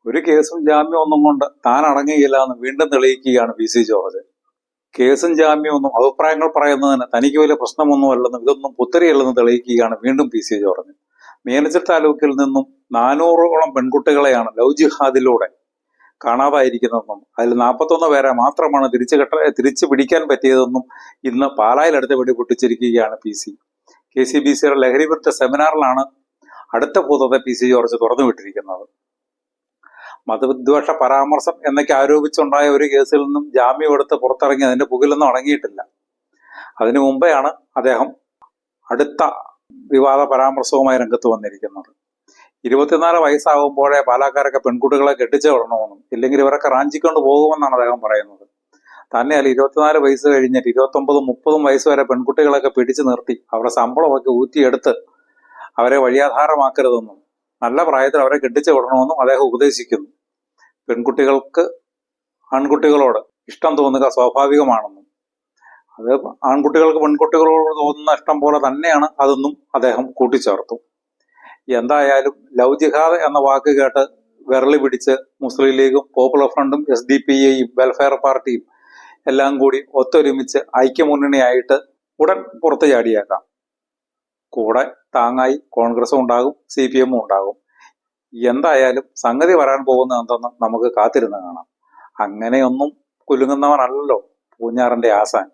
ഒരു കേസും ജാമ്യം ഒന്നും കൊണ്ട് താൻ അടങ്ങുകയില്ല എന്ന് വീണ്ടും തെളിയിക്കുകയാണ് പി സി ജോർജ്. കേസും ജാമ്യം ഒന്നും അഭിപ്രായങ്ങൾ പറയുന്നതിന് തനിക്ക് വലിയ പ്രശ്നമൊന്നുമല്ലെന്നും ഇതൊന്നും പുത്തരിയല്ലെന്ന് തെളിയിക്കുകയാണ് വീണ്ടും പി സി ജോർജ്. മീനച്ചിൽ താലൂക്കിൽ നിന്നും 400ഓളം പെൺകുട്ടികളെയാണ് ലവ് ജിഹാദിലൂടെ കാണാതായിരിക്കുന്നതെന്നും അതിൽ 41 പേരെ മാത്രമാണ് തിരിച്ചു പിടിക്കാൻ പറ്റിയതെന്നും ഇന്ന് പാലായിലടുത്ത് വെടി പൊട്ടിച്ചിരിക്കുകയാണ് പി സി. KCBCയുടെ ലഹരി വിരുദ്ധ സെമിനാറിലാണ് അടുത്ത ഭൂതത്തെ പി സി ജോർജ് തുറന്നുവിട്ടിരിക്കുന്നത്. മതവിദ്വേഷ പരാമർശം എന്നൊക്കെ ആരോപിച്ചുണ്ടായ ഒരു കേസിൽ നിന്നും ജാമ്യം എടുത്ത് പുറത്തിറങ്ങി അതിന്റെ പുകിലൊന്നും അടങ്ങിയിട്ടില്ല. അതിനു മുമ്പെയാണ് അദ്ദേഹം അടുത്ത വിവാദ പരാമർശവുമായി രംഗത്ത് വന്നിരിക്കുന്നത്. 24 വയസ്സാകുമ്പോഴേ പാലക്കാരൊക്കെ പെൺകുട്ടികളെ കെട്ടിച്ചു വിടണമെന്നും ഇല്ലെങ്കിൽ ഇവരൊക്കെ റാഞ്ചിക്കൊണ്ട് പോകുമെന്നാണ് അദ്ദേഹം പറയുന്നത്. തന്നെയല്ല 24 വയസ്സ് കഴിഞ്ഞിട്ട് 29, 30 വയസ്സ് വരെ പെൺകുട്ടികളൊക്കെ പിടിച്ചു നിർത്തി അവരുടെ ശമ്പളമൊക്കെ ഊറ്റിയെടുത്ത് അവരെ വഴിയാധാരമാക്കരുതെന്നും നല്ല പ്രായത്തിൽ അവരെ കെട്ടിച്ചു വിടണമെന്നും അദ്ദേഹം ഉപദേശിക്കുന്നു. പെൺകുട്ടികൾക്ക് ആൺകുട്ടികളോട് ഇഷ്ടം തോന്നുക സ്വാഭാവികമാണെന്നും അത് ആൺകുട്ടികൾക്ക് പെൺകുട്ടികളോട് തോന്നുന്ന ഇഷ്ടം പോലെ തന്നെയാണ് അതെന്നും അദ്ദേഹം കൂട്ടിച്ചേർത്തു. എന്തായാലും ലവ് ജിഹാദ് എന്ന വാക്ക് കേട്ട് വിരളി പിടിച്ച് മുസ്ലിം ലീഗും പോപ്പുലർ ഫ്രണ്ടും SDPIയും വെൽഫെയർ പാർട്ടിയും എല്ലാം കൂടി ഒത്തൊരുമിച്ച് ഐക്യമുന്നണിയായിട്ട് ഉടൻ പുറത്തു ചാടിയേക്കാം. കൂടെ താങ്ങായി കോൺഗ്രസും ഉണ്ടാകും, CPM ഉണ്ടാകും. എന്തായാലും സംഗതി വരാൻ പോകുന്നത് എന്തെന്ന് നമുക്ക് കാത്തിരുന്ന് കാണാം. അങ്ങനെയൊന്നും കുലുങ്ങുന്നവനല്ലല്ലോ പൂഞ്ഞാറിന്റെ ആസാൻ.